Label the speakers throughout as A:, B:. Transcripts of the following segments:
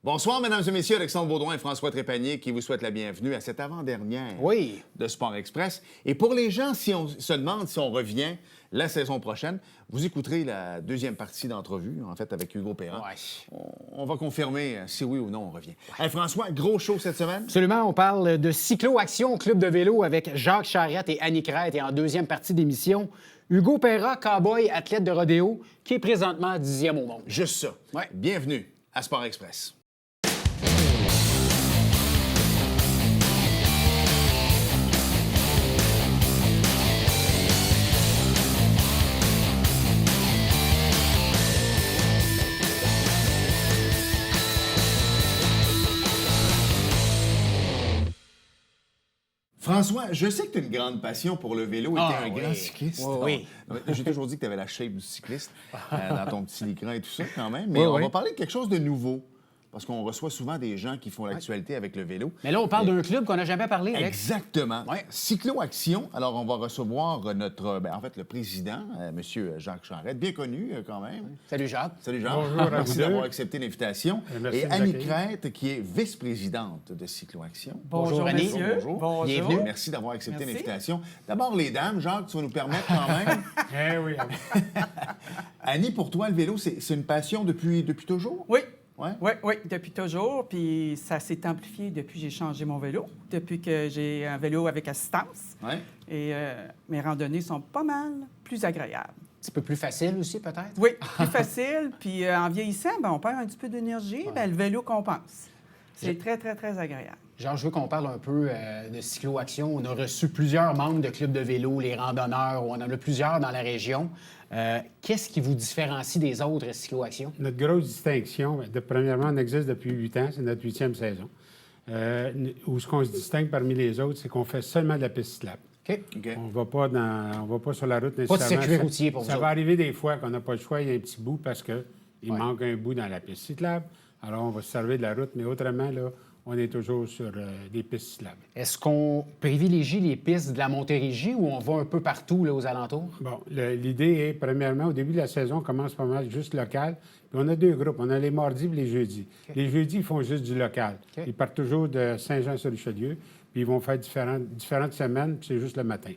A: Bonsoir, mesdames et messieurs. Alexandre Baudouin et François Trépanier qui vous souhaitent la bienvenue à cette avant-dernière de Sport Express. Et pour les gens, si on se demande si on revient la saison prochaine, vous écouterez la deuxième partie d'entrevue, en fait, avec Hugo Perrin.
B: Ouais.
A: On va confirmer si oui ou non on revient. Hey, François, gros show cette semaine?
B: Absolument. On parle de cyclo-action, club de vélo avec Jacques Charette et Annie Crête. Et en deuxième partie d'émission, Hugo Perrin, cowboy, athlète de rodéo, qui est présentement 10e au monde.
A: Juste ça.
B: Ouais.
A: Bienvenue à Sport Express. François, je sais que tu as une grande passion pour le vélo et tu es un grand cycliste.
B: Oui.
A: J'ai toujours dit que tu avais la shape du cycliste dans ton petit écran et tout ça quand même. Mais on va parler de quelque chose de nouveau. Parce qu'on reçoit souvent des gens qui font l'actualité avec le vélo.
B: Mais là, on parle d'un club qu'on n'a jamais parlé, Alex.
A: Exactement.
B: Ouais.
A: Cyclo-Action. Alors, on va recevoir notre, le président, M. Jacques Charette, bien connu quand même.
B: Salut, Jacques.
A: Salut, Jacques.
C: Bonjour,
A: merci d'avoir accepté l'invitation.
C: Merci
A: Et
C: de
A: Annie
C: m'accueillir.
A: Crête, qui est vice-présidente de Cyclo-Action.
B: Bonjour, Annie.
D: messieurs.
A: Bonjour.
B: Bienvenue.
A: Merci d'avoir accepté
D: Merci.
A: l'invitation. D'abord, les dames, Jacques, tu vas nous permettre quand même.
C: Eh oui.
A: Annie, pour toi, le vélo, c'est une passion depuis toujours?
D: Oui.
A: Ouais?
D: Oui, depuis toujours. Puis ça s'est amplifié depuis que j'ai changé mon vélo, depuis que j'ai un vélo avec assistance.
A: Ouais.
D: Et mes randonnées sont pas mal plus agréables.
B: Un petit peu plus facile aussi, peut-être?
D: Oui, plus facile. Puis en vieillissant, on perd un petit peu d'énergie. Le vélo compense. C'est très, très, très agréable.
B: Genre, je veux qu'on parle un peu de cyclo-action. On a reçu plusieurs membres de clubs de vélo, les randonneurs, on en a plusieurs dans la région. Qu'est-ce qui vous différencie des autres cyclo-actions?
C: Notre grosse distinction, premièrement, on existe depuis 8 ans, c'est notre 8e saison. Où ce qu'on se distingue parmi les autres, c'est qu'on fait seulement de la piste cyclable.
B: OK.
A: OK.
C: On va pas sur la route
B: Pas de
C: nécessairement.
B: circuit routier pour vous
C: Ça
B: autres.
C: va arriver des fois qu'on n'a pas le choix, il y a un petit bout parce qu'il manque un bout dans la piste cyclable. Alors, on va se servir de la route, mais autrement, là, on est toujours sur des pistes cyclables.
B: Est-ce qu'on privilégie les pistes de la Montérégie ou on va un peu partout là, aux alentours?
C: Bon, l'idée est, premièrement, au début de la saison, on commence pas mal juste local. Puis on a deux groupes. On a les mardis et les jeudis.
B: OK.
C: Les jeudis, ils font juste du local.
B: OK.
C: Ils partent toujours de Saint-Jean-sur-Richelieu, puis ils vont faire différentes semaines, puis c'est juste le matin.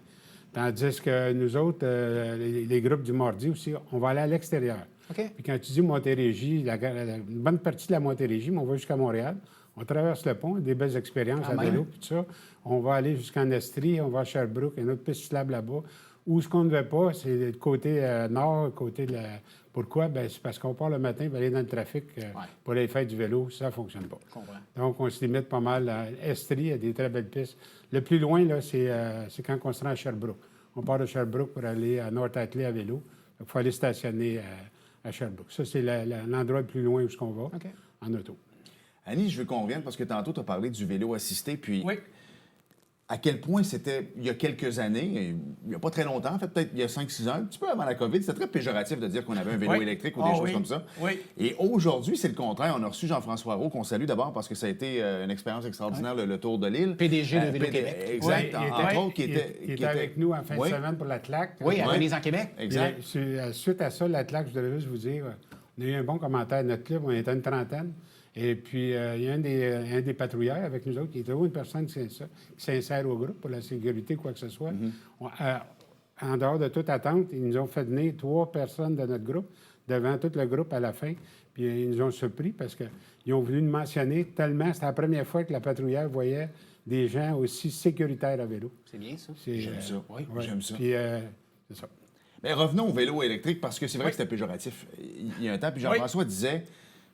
C: Tandis que nous autres, les groupes du mardi aussi, on va aller à l'extérieur.
B: OK.
C: Puis quand tu dis Montérégie, une bonne partie de la Montérégie, mais on va jusqu'à Montréal. On traverse le pont, des belles expériences
B: Quand
C: à
B: même.
C: vélo, puis tout ça. On va aller jusqu'en Estrie, on va à Sherbrooke, il y a une autre piste cyclable là-bas. Où ce qu'on ne veut pas, c'est le côté nord, côté de la... Pourquoi? Bien, c'est parce qu'on part le matin pour aller dans le trafic pour aller faire du vélo. Ça ne fonctionne pas.
B: Je comprends.
C: Donc, on se limite pas mal à Estrie, il y a des très belles pistes. Le plus loin, là, c'est quand on se rend à Sherbrooke. On part de Sherbrooke pour aller à North-Ackley à vélo. Il faut aller stationner à Sherbrooke. Ça, c'est l'endroit le plus loin où on va
B: OK.
C: en auto.
A: Annie, je veux qu'on revienne parce que tantôt, tu as parlé du vélo assisté. Puis,
D: Oui.
A: à quel point c'était, il y a quelques années, il n'y a pas très longtemps, en fait, peut-être il y a 5-6 ans, un petit peu avant la COVID, c'était très péjoratif de dire qu'on avait un vélo
D: Oui.
A: électrique ou des
D: Ah
A: choses
D: oui.
A: comme ça.
D: Oui.
A: Et aujourd'hui, c'est le contraire. On a reçu Jean-François Roux, qu'on salue d'abord parce que ça a été une expérience extraordinaire, le Tour de l'île.
B: PDG de Vélo Québec.
A: Exact.
C: Oui,
A: entre autres, qui
C: il
A: était
C: était avec nous en fin de semaine pour la TLAC.
B: Oui, à
A: Ouais.
B: Venise en Québec.
A: Exact.
C: Puis, suite à ça, la TLAC, je voudrais juste vous dire, on a eu un bon commentaire de notre club, on était une trentaine. Et puis, il y a un des patrouilleurs avec nous autres qui était une personne qui s'insère au groupe pour la sécurité, quoi que ce soit. En dehors de toute attente, ils nous ont fait venir 3 personnes de notre groupe devant tout le groupe à la fin. Puis, ils nous ont surpris parce qu'ils ont voulu nous mentionner tellement. C'était la première fois que la patrouillère voyait des gens aussi sécuritaires à vélo.
B: C'est bien, ça.
A: J'aime ça.
B: Oui.
C: Ouais.
A: J'aime ça.
C: Puis, c'est ça.
A: Mais revenons au vélo électrique parce que c'est vrai que c'était péjoratif. Il y a un temps, puis Jean-François disait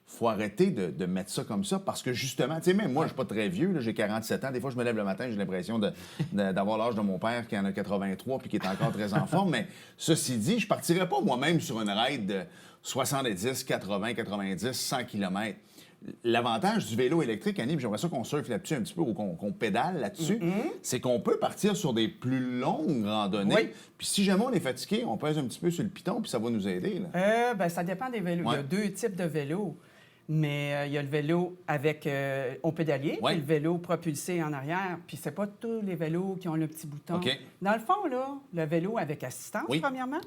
A: faut arrêter de mettre ça comme ça parce que justement, tu sais, même moi, je suis pas très vieux, là, j'ai 47 ans. Des fois, je me lève le matin, j'ai l'impression d'avoir l'âge de mon père qui en a 83 puis qui est encore très en forme. Mais ceci dit, je partirais pas moi-même sur une ride de 70, 80, 90, 100 km. L'avantage du vélo électrique, Annie, puis j'aimerais ça qu'on surfe là-dessus un petit peu ou qu'on pédale là-dessus, c'est qu'on peut partir sur des plus longues randonnées.
D: Oui.
A: Puis si jamais on est fatigué, on pèse un petit peu sur le piton, puis ça va nous aider. Là.
D: Ça dépend des vélos.
A: Ouais.
D: Il y a 2 types de vélos. Mais il y a le vélo avec au pédalier,
A: Ouais.
D: puis le vélo propulsé en arrière. Puis c'est pas tous les vélos qui ont le petit bouton.
A: OK.
D: Dans le fond, là, le vélo avec assistance,
A: Oui.
D: premièrement,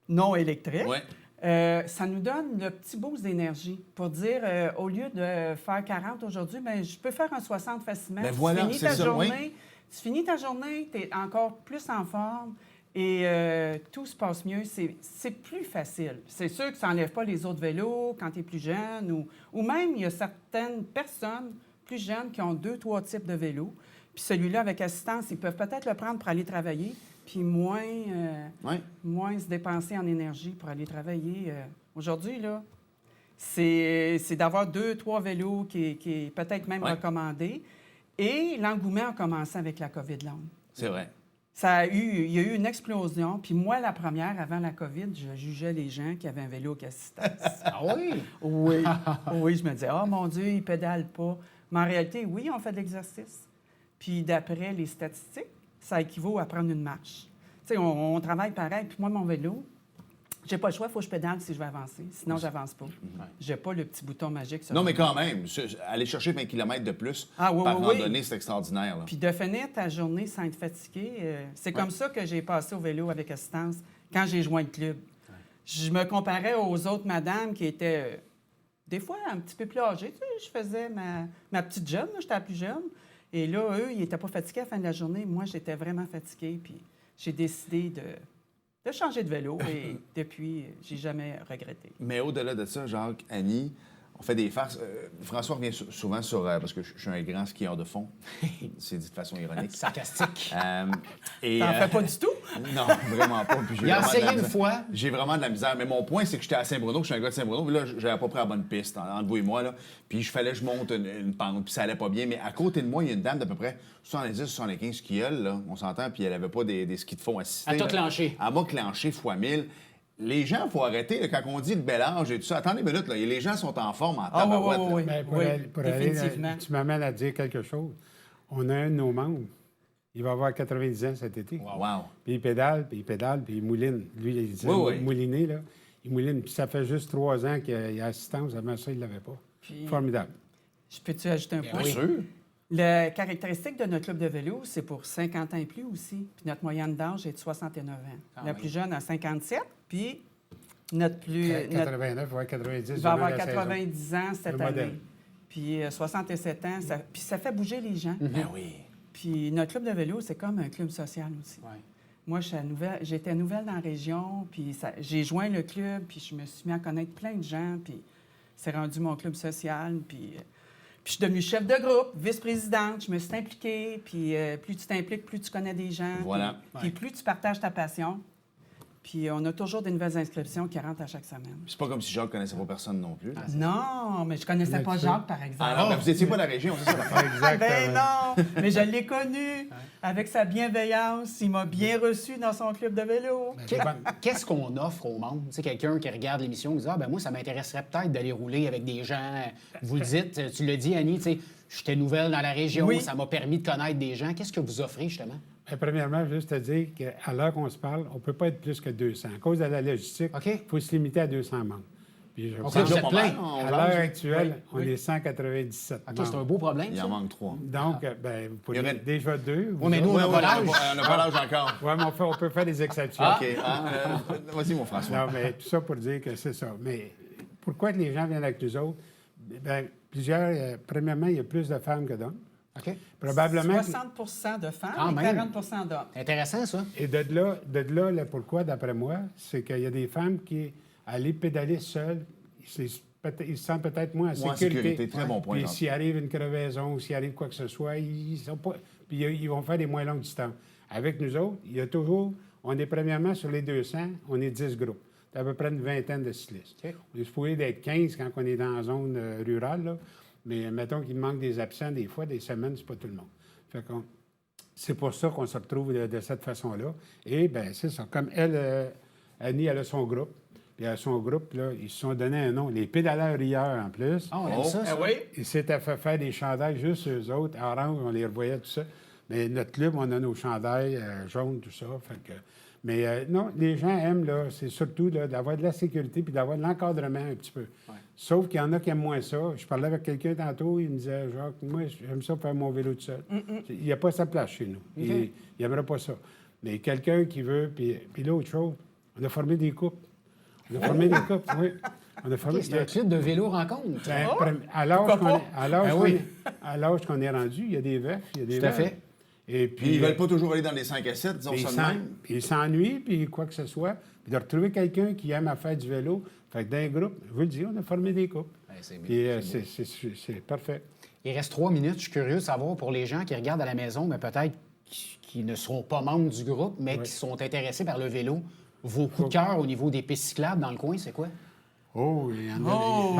D: non électrique.
A: Ouais.
D: Ça nous donne le petit boost d'énergie pour dire, au lieu de faire 40 aujourd'hui, bien, je peux faire un 60 facilement.
A: Ben voilà,
D: tu finis
A: c'est
D: ta
A: ça,
D: journée,
A: oui.
D: tu finis ta journée, tu es encore plus en forme et tout se passe mieux. C'est plus facile. C'est sûr que ça n'enlève pas les autres vélos quand tu es plus jeune ou même, il y a certaines personnes plus jeunes qui ont 2-3 types de vélos. Puis celui-là, avec assistance, ils peuvent peut-être le prendre pour aller travailler, puis moins se dépenser en énergie pour aller travailler. Aujourd'hui, là, c'est d'avoir 2-3 vélos qui est peut-être même recommandé. Et l'engouement a commencé avec la COVID longue.
A: C'est vrai.
D: Il y a eu une explosion. Puis moi, la première, avant la COVID, je jugeais les gens qui avaient un vélo avec assistance.
B: Ah oui?
D: Oui. Oui, je me disais, oh mon Dieu, ils pédalent pas. Mais en réalité, oui, on fait de l'exercice. Puis d'après les statistiques, ça équivaut à prendre une marche. Tu sais, on travaille pareil. Puis moi, mon vélo, j'ai pas le choix, il faut que je pédale si je veux avancer. Sinon, j'avance pas. J'ai pas le petit bouton magique.
A: Non, mais quand même, aller chercher 20 km de plus par randonnée, c'est extraordinaire. Là.
D: Puis de finir ta journée sans être fatigué, c'est comme ça que j'ai passé au vélo avec assistance quand j'ai joint le club. Je me comparais aux autres madames qui étaient des fois un petit peu plus âgées. Tu sais, je faisais ma petite jeune, j'étais la plus jeune. Et là, eux, ils n'étaient pas fatigués à la fin de la journée. Moi, j'étais vraiment fatiguée. Puis j'ai décidé de changer de vélo et depuis, j'ai jamais regretté.
A: Mais au-delà de ça, Jacques, Annie, on fait des farces. François revient souvent sur... parce que je suis un grand skieur de fond. C'est dit de façon ironique.
B: Sarcastique.
D: T'en fais pas du tout?
A: Non, vraiment pas. Puis
B: Il a essayé une fois.
A: J'ai vraiment de la misère. Mais mon point, c'est que j'étais à Saint-Bruno, que je suis un gars de Saint-Bruno. Puis là, j'avais pas pris la bonne piste, entre vous et moi. Là. Puis il fallait que je monte une pente, puis ça allait pas bien. Mais à côté de moi, il y a une dame d'à peu près 70-75 skieul, là, on s'entend, puis elle avait pas des skis de fond assistés.
B: Elle t'a clenché.
A: Elle m'a clenché fois 1000. Les gens, il faut arrêter, là, quand on dit le bel âge et tout ça. Attendez une minute, là, les gens sont en forme en tabarouette.
D: oui.
C: Ben, pour
D: définitivement.
C: tu m'amènes à dire quelque chose. On a un de nos membres, il va avoir 90 ans cet été.
A: Wow.
C: Puis il pédale, puis il mouline. Lui, il disait mouliner, là. Il mouline, puis ça fait juste 3 ans qu'il a assistance. Avant ça, il ne l'avait pas.
D: Puis,
C: Formidable.
D: je peux-tu ajouter un point?
A: Bien sûr.
D: La caractéristique de notre club de vélo, c'est pour 50 ans et plus aussi. Puis notre moyenne d'âge est de 69 ans. La plus jeune a 57, puis notre plus...
C: 89, ouais, 90.
D: Il va avoir
C: demain, la
D: 90 ans cette
C: Le
D: année.
C: modèle.
D: Puis 67 ans, puis ça fait bouger les gens.
A: Ben oui.
D: Puis notre club de vélo, c'est comme un club social aussi.
B: Ouais.
D: Moi, j'étais nouvelle dans la région, puis j'ai joint le club, puis je me suis mis à connaître plein de gens, puis c'est rendu mon club social, puis je suis devenue chef de groupe, vice-présidente, je me suis impliquée, puis plus tu t'impliques, plus tu connais des gens,
A: Voilà.
D: puis plus tu partages ta passion. Puis on a toujours des nouvelles inscriptions qui rentrent à chaque semaine.
A: C'est pas comme si Jacques connaissait pas personne non plus.
D: Non, mais je connaissais pas Jacques, par exemple.
A: Ah non, mais vous étiez pas de la région, c'est ça l'affaire.
D: Ah ben non! Mais je l'ai connu. Avec sa bienveillance, il m'a bien reçu dans son club de vélo.
B: Qu'est-ce qu'on offre au monde? Tu sais, quelqu'un qui regarde l'émission et dit « Ah, ben moi, ça m'intéresserait peut-être d'aller rouler avec des gens. » Vous le dites, tu l'as dit, Annie, tu sais, j'étais nouvelle dans la région,
D: Oui.
B: ça m'a permis de connaître des gens. Qu'est-ce que vous offrez, justement?
C: Bien, premièrement, juste te dire qu'à l'heure qu'on se parle, on ne peut pas être plus que 200. À cause de la logistique, il
B: OK.
C: faut se limiter à 200 membres. Puis je
B: Donc,
C: pense
B: vous êtes
A: pas
B: plein.
A: mal, on
C: à
A: lance.
C: l'heure actuelle,
B: Oui.
C: on
B: Oui.
C: est 197
B: OK, c'est un
C: membres.
B: beau problème,
A: Il
B: ça.
A: en manque 3.
C: Donc, ben, vous
A: Il y aurait-
C: pouvez déjà 2.
B: Oui, mais nous, on n'a pas l'âge.
A: On n'a pas l'âge encore.
C: Oui, mais on peut faire des exceptions.
A: OK. Vas-y, mon François.
C: Non, mais tout ça pour dire que c'est ça. Mais pourquoi que les gens viennent avec nous autres? Bien, premièrement, il y a plus de femmes que d'hommes.
B: OK.
C: Probablement.
D: 60 de femmes
B: Quand
D: et
B: même.
D: 40 d'hommes.
B: Intéressant, ça.
C: Et de là, le pourquoi, d'après moi, c'est qu'il y a des femmes qui, aller pédaler seules, ils se sentent peut-être moins en
A: Moins en
C: sécurité.
A: sécurité. Très bon point,
C: Puis
A: Jean.
C: s'il arrive une crevaison ou s'il arrive quoi que ce soit, ils sont pas. Puis ils vont faire des moins longues distances. Avec nous autres, il y a toujours. On est premièrement sur les 200, on est 10 groupes. C'est à peu près une vingtaine de cyclistes.
B: OK.
C: On est supposé d'être 15 quand on est dans la zone rurale, là. Mais mettons qu'il manque des absents des fois, des semaines, c'est pas tout le monde. Fait qu'on- c'est pour ça qu'on se retrouve de cette façon-là. Et bien, c'est ça. Comme elle, Annie, elle a son groupe. Puis à son groupe, là, ils se sont donné un nom, les pédaleurs rieurs en plus.
B: Ah, on aime ça, ça.
D: oui?
C: Ils s'étaient fait faire des chandails juste eux autres, orange, on les revoyait, tout ça. Mais notre club, on a nos chandails jaunes, tout ça. Fait que... Mais non, les gens aiment, là, c'est surtout là, d'avoir de la sécurité puis d'avoir de l'encadrement un petit peu. Sauf qu'il y en a qui aiment moins ça. Je parlais avec quelqu'un tantôt, il me disait, Jacques, moi, j'aime ça faire mon vélo tout seul. Il n'y a pas sa place chez nous. Il n'aimerait pas ça. Mais quelqu'un qui veut, puis l'autre chose, on a formé des couples. On a formé des couples, oui. On a formé...
B: C'est un club de vélo rencontre.
C: À l'âge
B: Ben
C: qu'on est rendu, il y a des veufs, il y a des
B: Tout à
C: veuves.
B: fait.
C: Et
A: Puis
C: puis,
A: ils veulent pas toujours aller dans les 5 à 7, disons ça de même.
C: ils s'ennuient, puis quoi que ce soit. Puis de retrouver quelqu'un qui aime à faire du vélo. Fait que dans un groupe, je vous le dis, on a formé des couples.
B: Ben, c'est bien,
C: Puis c'est parfait.
B: Il reste 3 minutes. Je suis curieux de savoir pour les gens qui regardent à la maison, mais peut-être qui ne seront pas membres du groupe, mais qui sont intéressés par le vélo. Vos coups de cœur au niveau des pistes cyclables dans le coin, c'est quoi?
C: Oh, il y en a
D: Oh,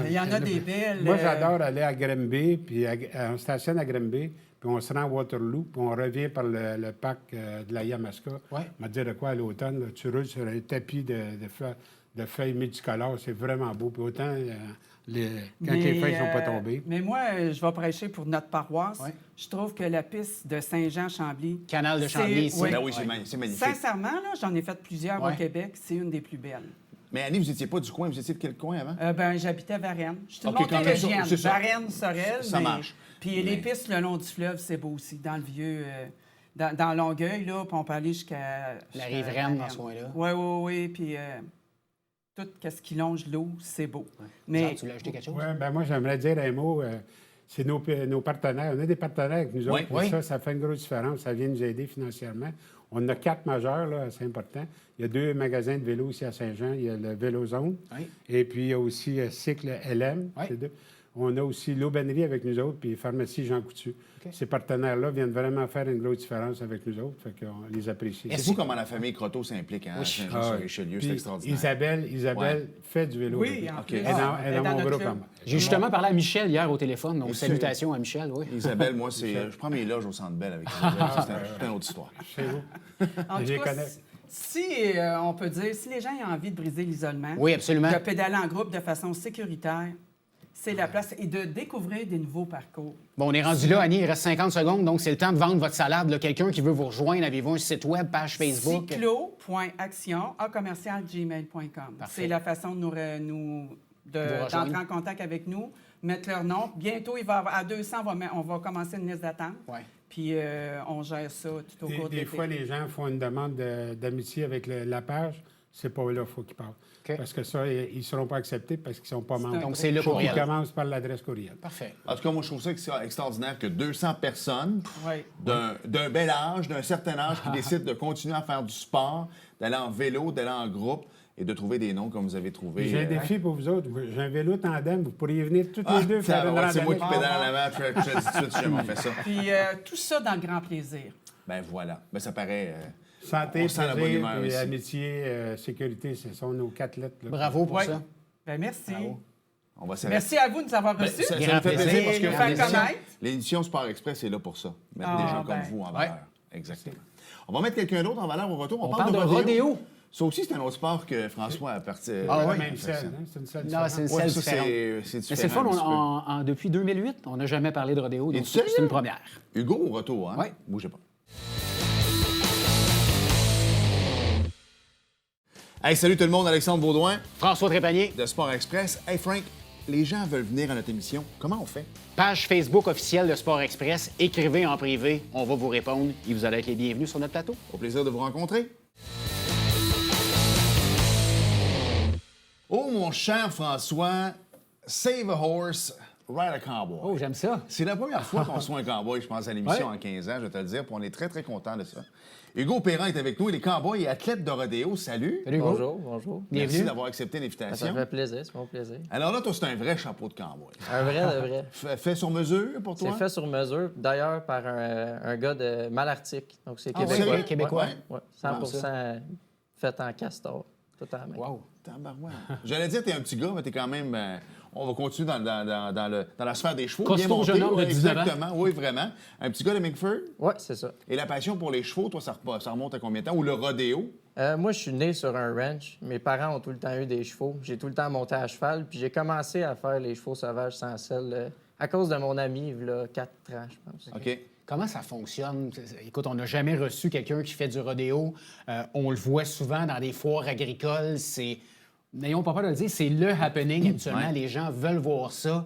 C: des...
D: il y en a des belles.
C: Moi, j'adore aller à Granby, puis on stationne à Granby, puis on se rend à Waterloo, puis on revient par le parc de la Yamaska.
B: Ouais.
C: On va te dire de quoi à l'automne, là, tu roules sur un tapis de feuilles multicolores, c'est vraiment beau. Puis autant, quand les feuilles ne sont pas tombées.
D: Mais moi, je vais prêcher pour notre paroisse.
B: Ouais.
D: Je trouve que la piste de Saint-Jean-Chambly...
B: Canal de Chambly, ici.
D: oui.
A: Ben oui, c'est magnifique.
D: Sincèrement, là, j'en ai fait plusieurs
B: Ouais.
D: au Québec. C'est une des plus belles.
A: Mais Annie, vous étiez pas du coin, vous étiez de quel coin avant?
D: J'habitais à Varennes. Je suis une
A: OK,
D: montée
A: quand même,
D: régienne.
A: c'est ça.
D: Varennes, Sorel.
A: Ça marche.
D: Puis les pistes le long du fleuve, c'est beau aussi. Dans le vieux... dans Longueuil, là, puis on peut aller jusqu'à...
B: La rive Rennes, dans ce coin-là.
D: Oui. Puis tout ce qui longe l'eau, c'est beau. Mais
B: Charles, tu voulais ajouter quelque chose?
C: Oui, ben moi, j'aimerais dire un mot. C'est nos partenaires. On a des partenaires avec nous autres.
A: Oui.
C: Et ça fait une grosse différence. Ça vient nous aider financièrement. On en a 4 majeurs, là, c'est important. Il y a 2 magasins de vélo ici à Saint-Jean. Il y a le Vélozone.
B: Oui.
C: Et puis, il y a aussi Cycle LM.
B: Oui.
C: C'est 2. On a aussi l'Aubainerie avec nous autres, puis Pharmacie Jean Coutu.
B: OK.
C: Ces partenaires-là viennent vraiment faire une grosse différence avec nous autres. Fait qu'on les apprécie.
A: C'est fou comment la famille Croteau s'implique hein, à Saint-Jean-sur-Richelieu, c'est
C: Puis
A: extraordinaire.
C: Isabelle fait du vélo.
D: oui,
C: avec
D: en
C: nous.
D: plus.
A: OK.
C: Elle est dans mon
D: notre
C: groupe.
D: club.
C: à moi.
B: J'ai justement parlé à Michel hier au téléphone, donc
A: Et
B: salutations à Michel, oui.
A: Isabelle, moi, je prends mes loges au Centre Bell avec Isabelle. Ça, c'est une autre histoire.
C: Chez vous.
D: En
C: Je
D: tout
C: les
D: cas,
C: connais.
D: si on peut dire, si les gens ont envie de briser l'isolement,
B: Oui, absolument.
D: de pédaler en groupe de façon sécuritaire, c'est la place et de découvrir des nouveaux parcours.
B: Bon, on est rendu là, Annie, il reste 50 secondes, donc c'est le temps de vendre votre salade. là. Quelqu'un qui veut vous rejoindre, avez-vous un site web, page Facebook?
D: cyclo.action@gmail.com. C'est la façon de d'entrer
B: rejoindre.
D: en contact avec nous, mettre leur nom. Bientôt, il va avoir, à 200, on va commencer une liste d'attente.
B: Ouais.
D: Puis on gère ça tout au cours de
C: Des
D: l'été.
C: fois, les gens font une demande d'amitié avec la page. C'est pas là qu'il faut qu'ils parlent.
B: OK.
C: Parce que ça, ils ne seront pas acceptés parce qu'ils ne sont pas membres.
B: Donc, c'est le
C: Faut qu'ils
B: courriel.
C: commencent par l'adresse courriel.
B: Parfait.
A: En tout cas, moi, je trouve ça extraordinaire que 200 personnes
D: Oui.
A: d'un bel âge, d'un certain âge, qui décident de continuer à faire du sport, d'aller en vélo, d'aller en groupe et de trouver des noms comme vous avez trouvé.
C: J'ai un défi pour vous autres. J'ai un vélo tandem. Vous pourriez venir toutes les deux faire une
A: C'est moi qui
C: randonnée.
A: pédale en avant, je te dis tout de suite si jamais on fait ça.
D: Puis tout ça dans le grand plaisir.
A: Ben voilà. Ben ça paraît...
C: Santé,
A: on sent la bonne
C: plaisir,
A: humeur
C: puis
A: ici.
C: amitié, sécurité, ce sont nos 4 lettres. là.
B: Bravo pour
D: Oui.
B: ça.
D: Ben merci.
A: On va s'arrêter.
D: Merci à vous de nous avoir
A: Ben,
D: reçus.
A: ça me
B: Grand
A: fait plaisir
B: plaisir.
A: parce que
D: Nous faire connaître.
A: l'édition Sport Express est là pour ça. Mettre
D: Ah,
A: des gens
D: ben.
A: comme vous en
B: Ouais.
A: valeur. Exactement. On va mettre quelqu'un d'autre en valeur au retour.
B: On parle de rodéo.
A: Ça aussi, c'est un autre sport que François a parti.
B: Ah
C: La
B: oui.
C: même selle, hein? C'est une selle
B: Non,
C: différente.
B: c'est une
A: Ouais,
B: selle
A: ça,
B: différente.
A: c'est
B: Mais c'est le fun,
A: différent un petit peu.
B: depuis 2008, on n'a jamais parlé de rodéo, donc
A: Es-tu
B: c'est
A: sérieux?
B: une première.
A: Hugo au retour, hein?
B: Ouais.
A: Bougez pas. Hey, salut tout le monde, Alexandre Baudouin
B: François Trépanier,
A: de Sport Express. Hey Frank, les gens veulent venir à notre émission. Comment on fait?
B: page Facebook officielle de Sport Express. Écrivez en privé, on va vous répondre et vous allez être les bienvenus sur notre plateau.
A: Au plaisir de vous rencontrer. Oh, mon cher François, save a horse, ride a cowboy.
B: Oh, j'aime ça.
A: C'est la première fois qu'on soit un cowboy, je pense, à l'émission
B: Ouais.
A: en 15 ans, je vais te le dire, puis on est très, très content de ça. Hugo Perrin est avec nous, il est cowboy et athlète de rodéo. Salut.
B: Salut, Hugo.
E: Bonjour, bonjour.
A: Merci
B: Bienvenue.
A: d'avoir accepté l'invitation.
E: Ça me fait plaisir, c'est mon plaisir.
A: Alors là, toi, c'est un vrai chapeau de cowboy.
E: Un vrai de vrai.
A: Fait sur mesure pour toi?
E: C'est fait sur mesure, d'ailleurs, par un gars de Malartic. Donc, c'est
B: Ah,
E: québécois.
B: sérieux? Québécois?
E: Ouais, 100% fait en castor. Tout à la main.
B: Wow.
A: Tabarouette. J'allais dire, t'es un petit gars, mais t'es quand même... on va continuer dans la sphère des chevaux.
B: Costaud
A: bien monté,
B: jeune homme de
A: ouais,
B: 19 ans.
A: exactement, oui, vraiment. Un petit gars de Minkford.
E: Ouais, c'est ça.
A: Et la passion pour les chevaux, toi, ça remonte à combien de temps? Ou le rodéo?
E: Moi, je suis né sur un ranch. Mes parents ont tout le temps eu des chevaux. J'ai tout le temps monté à cheval. Puis j'ai commencé à faire les chevaux sauvages sans selle à cause de mon ami, il y a 4 ans, je pense.
A: OK.
B: Comment ça fonctionne? Écoute, on n'a jamais reçu quelqu'un qui fait du rodéo. On le voit souvent dans des foires agricoles. N'ayons pas peur de le dire, c'est le happening habituellement.
A: Ouais.
B: Les gens veulent voir ça.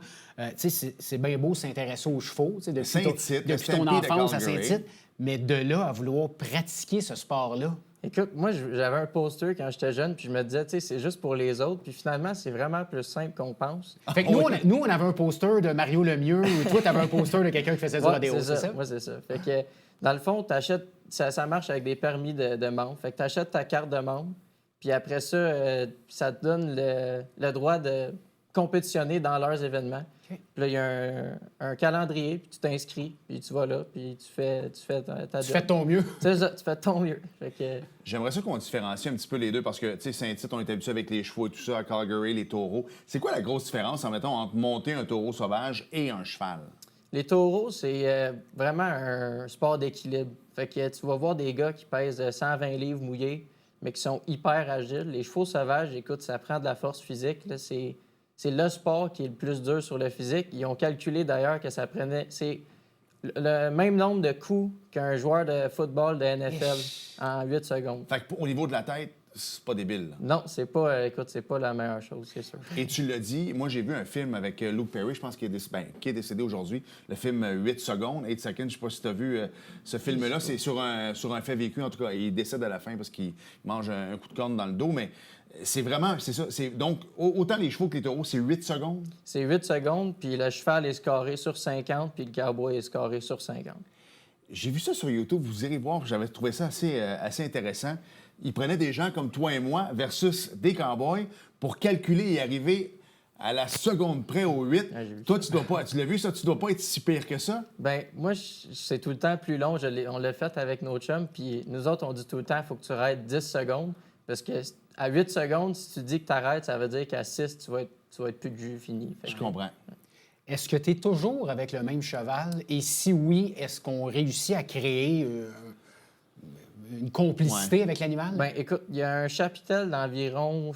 B: Tu sais, c'est bien beau s'intéresser aux chevaux. Tu sais, depuis
A: Saint-Tite, le
B: depuis ton
A: Stampede à
B: enfance à
A: Calgary.
B: Saint-Tite. Mais de là à vouloir pratiquer ce sport-là.
E: Écoute, moi, j'avais un poster quand j'étais jeune, puis je me disais, tu sais, c'est juste pour les autres. Puis finalement, c'est vraiment plus simple qu'on pense.
B: Fait que nous, on avait un poster de Mario Lemieux, ou toi, tu avais un poster de quelqu'un qui faisait du rodéo, c'est ça?
E: Oui, c'est ça. Fait que, dans le fond, t'achètes, ça marche avec des permis de membre. Fait que tu achètes ta carte de membre, puis après ça, ça te donne le droit de compétitionner dans leurs événements.
B: OK.
E: Puis là, il y a un calendrier, puis tu t'inscris, puis tu vas là, puis tu fais ta
B: Tu
E: job.
B: fais de ton mieux.
E: C'est ça, tu fais de ton mieux. Fait que,
A: J'aimerais ça qu'on différencie un petit peu les deux parce que, tu sais, Saint-Tite, on est habitué avec les chevaux et tout ça, à Calgary, les taureaux. C'est quoi la grosse différence, en mettons, entre monter un taureau sauvage et un cheval?
E: les taureaux, c'est vraiment un sport d'équilibre. Fait que tu vas voir des gars qui pèsent 120 livres mouillés, mais qui sont hyper agiles. Les chevaux sauvages, écoute, ça prend de la force physique. Là, c'est le sport qui est le plus dur sur le physique. Ils ont calculé d'ailleurs que ça prenait... C'est le même nombre de coups qu'un joueur de football de NFL en 8 secondes.
A: Fait que au niveau de la tête, c'est pas débile. Là.
E: Non, c'est pas, écoute, c'est pas la meilleure chose, c'est sûr.
A: Et tu l'as dit, moi j'ai vu un film avec Luke Perry, je pense qu'il est décédé aujourd'hui, le film 8 secondes, 8 seconds, je sais pas si tu as vu ce film-là, c'est sur un fait vécu, en tout cas, il décède à la fin parce qu'il mange un coup de corne dans le dos, mais c'est vraiment, c'est ça, donc autant les chevaux que les taureaux, c'est 8 secondes?
E: C'est 8 secondes, puis le cheval est scoré sur 50, puis le cowboy est scoré sur 50.
A: J'ai vu ça sur YouTube, vous irez voir, j'avais trouvé ça assez intéressant. Ils prenaient des gens comme toi et moi versus des cowboys pour calculer et arriver à la seconde près au 8.
E: Ah, j'ai vu
A: Toi, tu l'as vu ça, tu dois pas être si pire que ça?
E: Ben moi, c'est tout le temps plus long. On l'a fait avec nos chums, puis nous autres, on dit tout le temps, il faut que tu arrêtes 10 secondes, parce que à 8 secondes, si tu dis que tu arrêtes, ça veut dire qu'à 6, tu vas être plus de jus fini. Fait
A: Je
E: que-
A: comprends.
B: Est-ce que tu es toujours avec le même cheval? Et si oui, est-ce qu'on réussit à créer une complicité avec l'animal?
E: Ben écoute, il y a un chapitel d'environ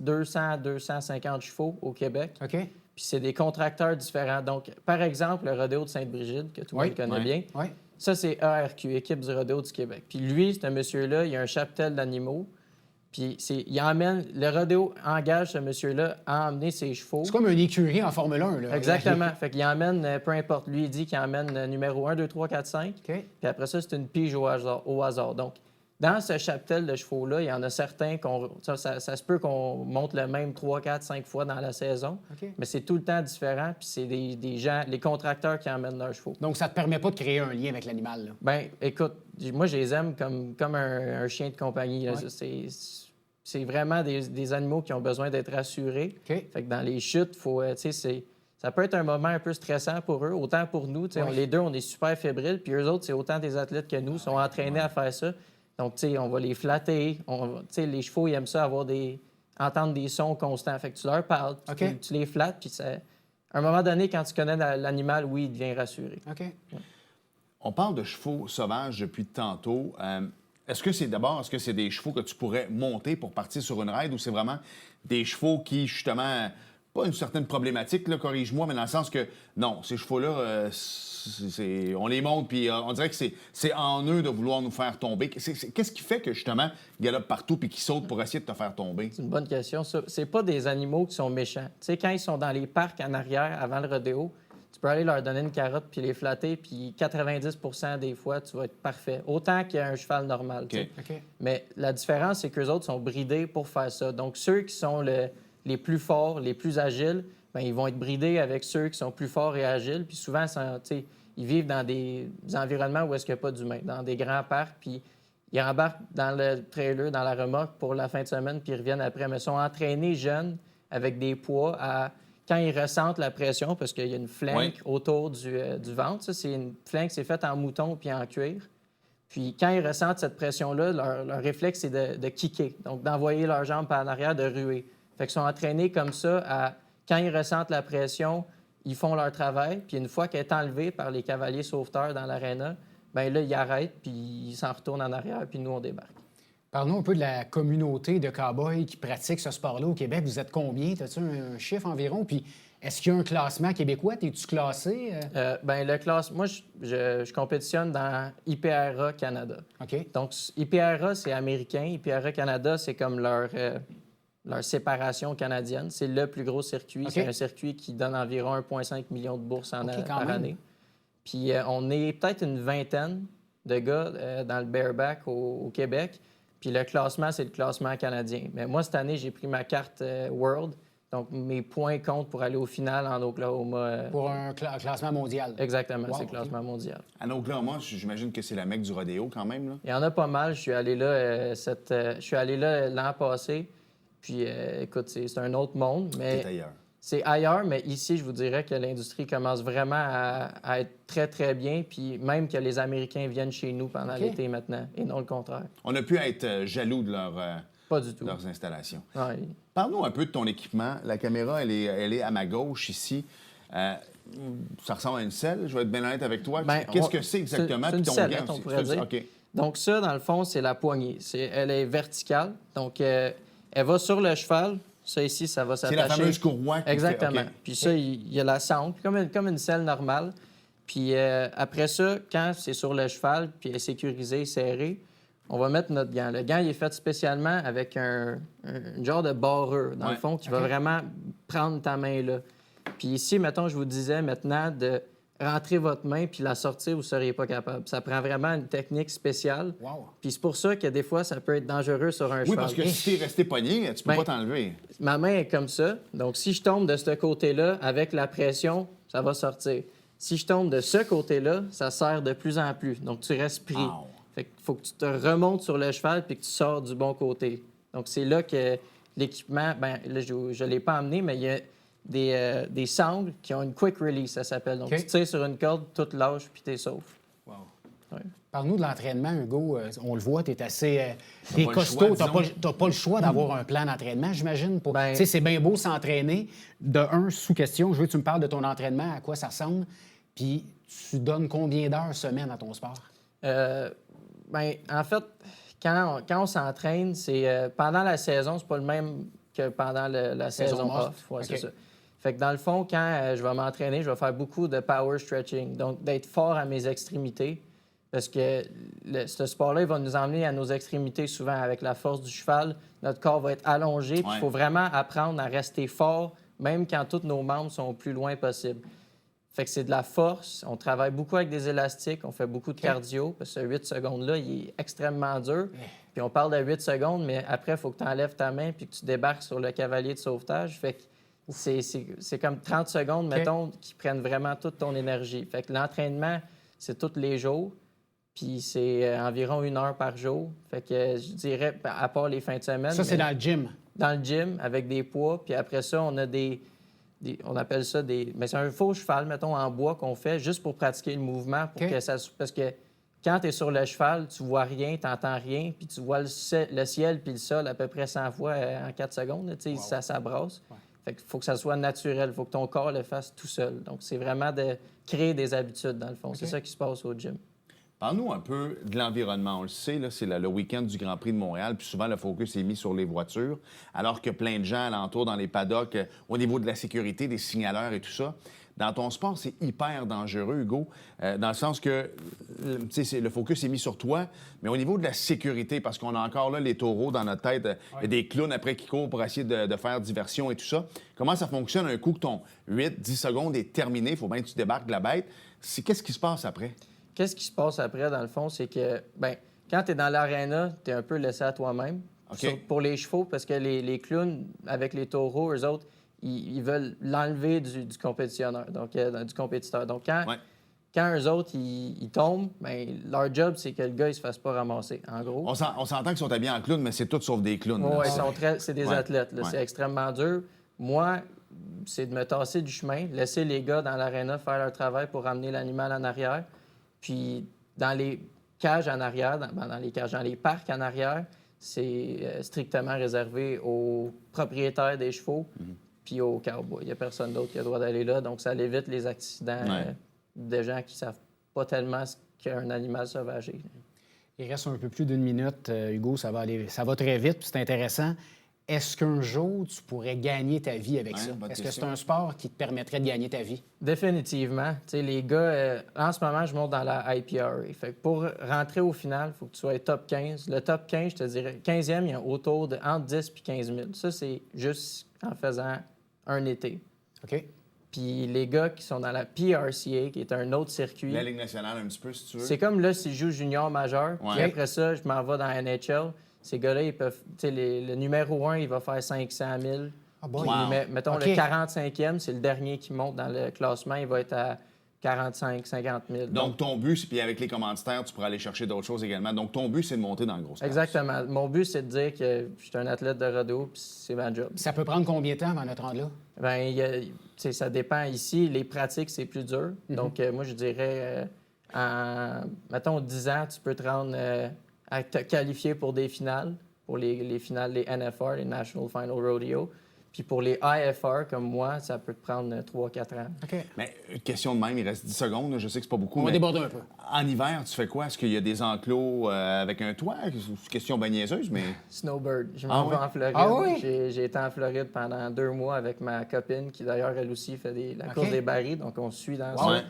E: 200-250 chevaux au Québec.
B: OK.
E: Puis c'est des contracteurs différents. Donc, par exemple, le rodéo de Sainte-Brigide, que tout le
B: Oui,
E: monde connaît
A: oui.
E: bien,
B: Oui.
E: ça, c'est ARQ, Équipe du rodéo du Québec. Puis lui, ce monsieur-là, il a un chapitel d'animaux. Puis le rodéo engage ce monsieur-là à emmener ses chevaux.
B: C'est comme une écurie en Formule 1. Là.
E: Exactement. Fait qu'il emmène, peu importe, lui, il dit qu'il emmène numéro 1, 2, 3, 4, 5.
B: OK.
E: Puis après ça, c'est une pige au hasard. Donc, dans ce chapitel de chevaux-là, il y en a certains ça se peut qu'on monte le même 3, 4, 5 fois dans la saison,
B: OK.
E: mais c'est tout le temps différent, puis c'est des gens, les contracteurs qui emmènent leurs chevaux.
B: Donc, ça ne te permet pas de créer un lien avec l'animal. Là.
E: Ben, écoute, moi, je les aime comme un chien de compagnie. Là.
B: Ouais.
E: C'est vraiment des animaux qui ont besoin d'être rassurés.
B: OK.
E: Fait que dans les chutes, ça peut être un moment un peu stressant pour eux, autant pour nous.
B: Ouais.
E: Les deux, on est super fébriles, puis eux autres, c'est autant des athlètes que nous, sont entraînés à faire ça. Donc, on va les flatter. Les chevaux, ils aiment ça, entendre des sons constants. Fait que tu leur parles,
B: OK.
E: tu les flattes, puis à un moment donné, quand tu connais l'animal, oui, il devient rassuré.
B: OK.
A: On parle de chevaux sauvages depuis tantôt. Est-ce que c'est des chevaux que tu pourrais monter pour partir sur une ride ou c'est vraiment des chevaux qui, justement, pas une certaine problématique, là, corrige-moi, mais dans le sens que, non, ces chevaux-là, on les monte, puis on dirait que c'est en eux de vouloir nous faire tomber. Qu'est-ce qui fait que, justement, ils galopent partout puis qu'ils sautent pour essayer de te faire tomber?
E: C'est une bonne question. Ça, c'est pas des animaux qui sont méchants. Tu sais, quand ils sont dans les parcs en arrière, avant le rodéo, tu peux aller leur donner une carotte puis les flatter, puis 90 des fois, tu vas être parfait. Autant qu'un cheval normal. tu sais.
B: OK.
E: Mais la différence, c'est qu'eux autres sont bridés pour faire ça. Donc, ceux qui sont les plus forts, les plus agiles, bien, ils vont être bridés avec ceux qui sont plus forts et agiles. Puis souvent, ils vivent dans des environnements où est-ce qu'il n'y a pas d'humains, dans des grands parcs, puis ils embarquent dans le trailer, dans la remorque pour la fin de semaine, puis ils reviennent après. Mais ils sont entraînés jeunes avec des poids quand ils ressentent la pression, parce qu'il y a une flanque autour du ventre. Ça, c'est une flanque, c'est faite en mouton puis en cuir. Puis quand ils ressentent cette pression-là, leur réflexe, c'est de kicker, donc d'envoyer leurs jambes par en arrière, de ruer. Fait qu'ils sont entraînés comme ça quand ils ressentent la pression, ils font leur travail, puis une fois qu'elle est enlevée par les cavaliers sauveteurs dans l'aréna, bien là, ils arrêtent, puis ils s'en retournent en arrière, puis nous, on débarque.
B: Parlons un peu de la communauté de cow-boys qui pratiquent ce sport-là au Québec. Vous êtes combien? As-tu un chiffre environ? Puis est-ce qu'il y a un classement québécois? Es-tu classé?
E: Le classement, moi, je compétitionne dans IPRA Canada.
B: OK.
E: Donc, IPRA, c'est américain. IPRA Canada, c'est comme leur séparation canadienne. C'est le plus gros circuit.
B: OK.
E: C'est un circuit qui donne environ 1,5 million de bourses
B: OK,
E: par
B: même.
E: année. Puis on est peut-être une vingtaine de gars dans le bareback au Québec. Puis le classement, c'est le classement canadien. Mais moi, cette année, j'ai pris ma carte World. Donc, mes points comptent pour aller au final en Oklahoma.
B: Pour un classement mondial.
E: Exactement,
B: Wow,
E: c'est le classement mondial.
A: En Oklahoma, j'imagine que c'est la mecque du rodéo quand même. Là.
E: Il y en a pas mal. Je suis allé là, je suis allé là l'an passé. Puis, écoute, c'est un autre monde. Mais
A: C'est ailleurs.
E: c'est ailleurs, mais ici, je vous dirais que l'industrie commence vraiment à être très, très bien. Puis même que les Américains viennent chez nous pendant l'été maintenant, et non le contraire.
A: On a pu être jaloux de
E: Pas du tout.
A: leurs installations.
E: Ouais.
A: Parle-nous un peu de ton équipement. La caméra, elle est à ma gauche ici. Ça ressemble à une selle, je vais être bien honnête avec toi.
E: Ben,
A: Qu'est-ce que c'est exactement?
E: C'est une
A: Puis ton
E: sellette,
A: gant
E: on
A: aussi.
E: pourrait dire.
A: OK.
E: Donc ça, dans le fond, c'est la poignée. Elle est verticale. Donc, elle va sur le cheval. Ça ici, ça va
A: C'est
E: s'attacher.
A: la fameuse courroie qui
E: Exactement.
A: fait... OK.
E: Puis ça, il y a la sangle, comme une selle normale. Puis après ça, quand c'est sur le cheval, puis elle est sécurisée, serrée, on va mettre notre gant. Le gant, il est fait spécialement avec un genre de barreur, dans le fond, qui va vraiment prendre ta main là. Puis ici, mettons, je vous disais maintenant de rentrer votre main puis la sortir, vous ne seriez pas capable. Ça prend vraiment une technique spéciale.
B: Wow.
E: Puis c'est pour ça que des fois, ça peut être dangereux sur un
A: Oui,
E: cheval.
A: parce que si t'es resté pogné, tu peux
E: Ben,
A: pas t'enlever.
E: Ma main est comme ça. Donc, si je tombe de ce côté-là, avec la pression, ça va sortir. Si je tombe de ce côté-là, ça serre de plus en plus. Donc, tu restes pris.
A: Wow.
E: Fait qu'il faut que tu te remontes sur le cheval puis que tu sors du bon côté. Donc, c'est là que l'équipement... Bien, là, je ne l'ai pas amené, mais il y a des sangles qui ont une quick release, ça s'appelle. Donc,
B: OK.
E: tu tires sur une corde, toute lâche, puis t'es sauf.
A: Wow.
E: Ouais.
B: Parle-nous de l'entraînement, Hugo. On le voit, tu es assez t'es
A: pas le
B: costaud.
A: choix,
B: Tu n'as pas le choix d'avoir un plan d'entraînement, j'imagine.
E: Ben-
B: Tu sais, c'est bien beau s'entraîner. De un, sous question, je veux que tu me parles de ton entraînement, à quoi ça ressemble. Puis, tu donnes combien d'heures semaine à ton sport?
E: Ben, en fait, quand on s'entraîne, c'est pendant la saison, c'est pas le même que pendant la saison
B: morte.
E: off. Ouais,
B: OK.
E: c'est ça. Fait que dans le fond, quand je vais m'entraîner, je vais faire beaucoup de power stretching, donc d'être fort à mes extrémités, parce que ce sport-là, il va nous emmener à nos extrémités souvent avec la force du cheval. Notre corps va être allongé, puis il faut vraiment apprendre à rester fort, même quand tous nos membres sont au plus loin possible. Fait que c'est de la force. On travaille beaucoup avec des élastiques. On fait beaucoup de cardio. Parce que ce 8 secondes-là, il est extrêmement dur. Puis on parle de 8 secondes, mais après, il faut que tu enlèves ta main puis que tu débarques sur le cavalier de sauvetage. Fait que c'est comme 30 secondes, mettons, qui prennent vraiment toute ton énergie. Fait que l'entraînement, c'est tous les jours. Puis c'est environ 1 heure par jour. Fait que je dirais, à part les fins de semaine...
B: Ça, c'est dans le gym.
E: Dans le gym, avec des poids. Puis après ça, on a on appelle ça des... Mais c'est un faux cheval, mettons, en bois qu'on fait juste pour pratiquer le mouvement. Pour que ça... Parce que quand tu es sur le cheval, tu vois rien, tu n'entends rien, puis tu vois le ciel puis le sol à peu près 100 fois en 4 secondes. Tu sais, ça brasse. Fait qu'il faut que ça soit naturel. Il faut que ton corps le fasse tout seul. Donc, c'est vraiment de créer des habitudes, dans le fond. C'est ça qui se passe au gym.
A: Parle-nous un peu de l'environnement. On le sait, là, c'est le week-end du Grand Prix de Montréal, puis souvent, le focus est mis sur les voitures, alors que plein de gens alentour dans les paddocks, au niveau de la sécurité, des signaleurs et tout ça. Dans ton sport, c'est hyper dangereux, Hugo, dans le sens que le focus est mis sur toi, mais au niveau de la sécurité, parce qu'on a encore là les taureaux dans notre tête, il y a des clowns après qui courent pour essayer de faire diversion et tout ça. Comment ça fonctionne un coup que ton 8-10 secondes est terminé, il faut bien que tu débarques de la bête. Qu'est-ce qui se passe après?
E: Qu'est-ce qui se passe après, dans le fond, c'est que, quand tu es dans l'aréna, tu es un peu laissé à toi-même.
A: OK.
E: Pour les chevaux, parce que les clowns, avec les taureaux, eux autres, ils veulent l'enlever du compétitionneur, donc du compétiteur. Donc, quand eux autres, ils tombent, leur job, c'est que le gars, il se fasse pas ramasser, en gros.
A: On s'entend qu'ils sont habillés en clown, mais c'est tout sauf des clowns. là.
E: Oui, c'est des athlètes. Là.
A: Ouais.
E: C'est extrêmement dur. Moi, c'est de me tasser du chemin, laisser les gars dans l'aréna faire leur travail pour ramener l'animal en arrière. Puis dans les cages en arrière, dans les parcs en arrière, c'est strictement réservé aux propriétaires des chevaux puis aux cowboys. Il n'y a personne d'autre qui a le droit d'aller là. Donc, ça évite les accidents de gens qui ne savent pas tellement ce qu'est un animal sauvage.
B: Il reste un peu plus d'1 minute, Hugo. Ça va très vite, puis c'est intéressant. Est-ce qu'un jour, tu pourrais gagner ta vie avec ça?
A: bonne
B: Est-ce que c'est
A: question.
B: un sport qui te permettrait de gagner ta vie?
E: Définitivement. Tu sais, les gars, en ce moment, je monte dans la IPRA. Fait que pour rentrer au final, il faut que tu sois top 15. Le top 15, je te dirais, 15e, il y a autour de entre 10 et 15 000. Ça, c'est juste en faisant un été.
B: OK.
E: Puis les gars qui sont dans la PRCA, qui est un autre circuit,
A: La Ligue nationale, un petit peu, si tu veux.
E: c'est comme là, si je joue junior majeur, puis
A: Ouais.
E: après ça, je m'en vais dans la NHL. ces gars-là, ils peuvent. Tu sais, le numéro 1, il va faire 500 000.
B: Ah bon?
E: Puis,
A: Wow.
E: mettons,
B: OK.
E: le 45e, c'est le dernier qui monte dans le classement, il va être à 45 50 000.
A: Donc, ton but, puis avec les commanditaires, tu pourras aller chercher d'autres choses également. Donc, ton but, c'est de monter dans le gros classe.
E: Exactement. Mon but, c'est de dire que je suis un athlète de rodéo, puis c'est ma job.
B: Ça peut prendre combien de temps avant de te rendre là?
E: Ben, tu sais, ça dépend ici. Les pratiques, c'est plus dur. Donc, moi, je dirais, mettons, 10 ans, tu peux te rendre à te qualifier pour des finales, pour les finales, les NFR, les National Final Rodeo. Puis pour les IFR, comme moi, ça peut te prendre 3-4 ans.
B: OK.
A: Mais une question de même, il reste 10 secondes. Là. Je sais que c'est pas beaucoup.
B: On va
A: mais
B: déborder un peu.
A: En hiver, tu fais quoi? Est-ce qu'il y a des enclos avec un toit? C'est une question bien niaiseuse, mais...
E: Snowbird. Je
A: Ah
E: m'en vais
A: oui?
E: en Floride.
B: Ah oui?
E: J'ai été en Floride pendant 2 mois avec ma copine, qui d'ailleurs, elle aussi, fait la course des barils. Donc, on suit dans ça.
A: Ouais.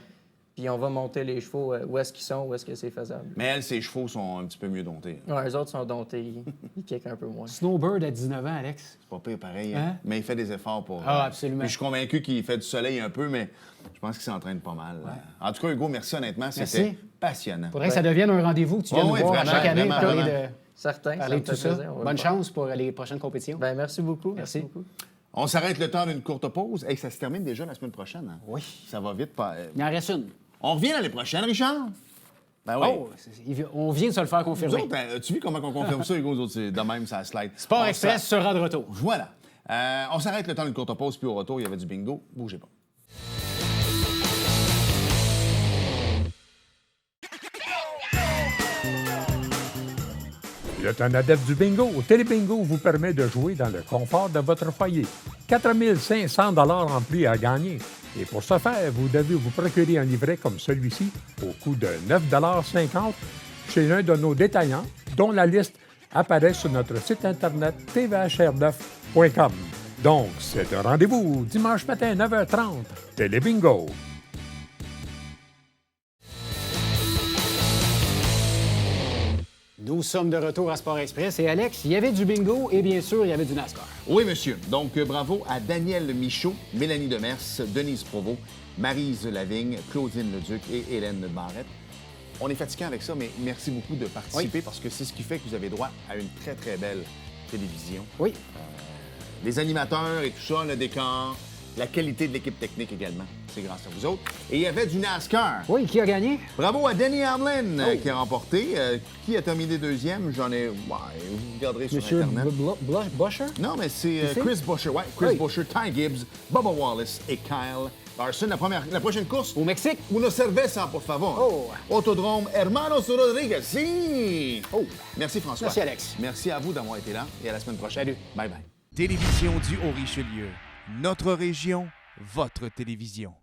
E: Puis on va monter les chevaux où est-ce qu'ils sont, où est-ce que c'est faisable.
A: Mais elle, ses chevaux sont un petit peu mieux domptés.
E: Ouais, eux autres sont domptés. Ils kickent un peu moins.
B: Snowbird à 19 ans, Alex.
A: C'est pas pire pareil,
B: Hein?
A: hein? Mais il fait des efforts pour...
B: Ah, absolument.
A: Puis je suis convaincu qu'il fait du soleil un peu, mais je pense qu'il s'entraîne pas mal. En tout cas, Hugo, merci honnêtement. C'était
B: Merci.
A: passionnant.
B: Faudrait que ça devienne un rendez-vous que tu viennes
A: Ouais,
B: nous
A: ouais,
B: voir à
A: vraiment,
B: chaque année
A: vraiment,
B: parler
A: vraiment.
B: de,
E: Certain,
B: parler
E: me
B: de tout
E: fait
B: ça.
E: plaisir. On va
B: Bonne
E: le faire.
B: chance pour les prochaines compétitions.
E: Ben, merci beaucoup.
B: Merci.
E: beaucoup.
A: On s'arrête le temps d'une courte pause. Hey, ça se termine déjà la semaine prochaine. Hein?
B: Oui.
A: Ça va vite. Pas...
B: Il en reste une.
A: On revient l'année prochaine, Richard? Ben oui.
B: Oh, on vient de se le faire
A: Nous
B: confirmer.
A: autres, as-tu vu comment on confirme ça, Hugo? Nous autres, c'est de même, ça slide.
B: Sport
A: On
B: Express sera de retour.
A: Voilà. On s'arrête le temps d'une courte pause, puis au retour, il y avait du bingo. Bougez pas.
F: Le temps adepte du bingo, Télébingo vous permet de jouer dans le confort de votre foyer. 4 500 $ en prix à gagner. Et pour ce faire, vous devez vous procurer un livret comme celui-ci au coût de 9,50 $ chez l'un de nos détaillants, dont la liste apparaît sur notre site internet tvhr9.com. Donc, c'est un rendez-vous dimanche matin 9h30. Télébingo.
B: Nous sommes de retour à Sport Express. Et Alex, il y avait du bingo et bien sûr, il y avait du NASCAR.
A: Oui, monsieur. Donc, bravo à Daniel Michaud, Mélanie Demers, Denise Provost, Maryse Lavigne, Claudine Leduc et Hélène Barrette. On est fatigués avec ça, mais merci beaucoup de participer parce que c'est ce qui fait que vous avez droit à une très, très belle télévision.
B: Oui.
A: Les animateurs et tout ça, le décor, la qualité de l'équipe technique également. C'est grâce à vous autres. Et il y avait du NASCAR.
B: Oui, qui a gagné?
A: Bravo à Denny Hamlin qui a remporté. Qui a terminé deuxième? J'en ai... Ouais, vous regarderez sur
B: Monsieur
A: Internet.
B: Busher?
A: Non, mais c'est
B: c'est?
A: Chris Buescher. Ouais, Chris
B: Oui.
A: Buescher, Ty Gibbs, Bubba Wallace et Kyle Larson. La prochaine course,
B: Au Mexique?
A: una cerveza, por favor.
B: Oh.
A: Autodrome Hermanos Rodriguez. Si!
B: Oh.
A: Merci, François.
B: Merci, Alex.
A: Merci à vous d'avoir été là et à la semaine prochaine.
B: Salut.
A: Bye-bye.
G: Télévision du Haut-Richelieu. Notre région, votre télévision.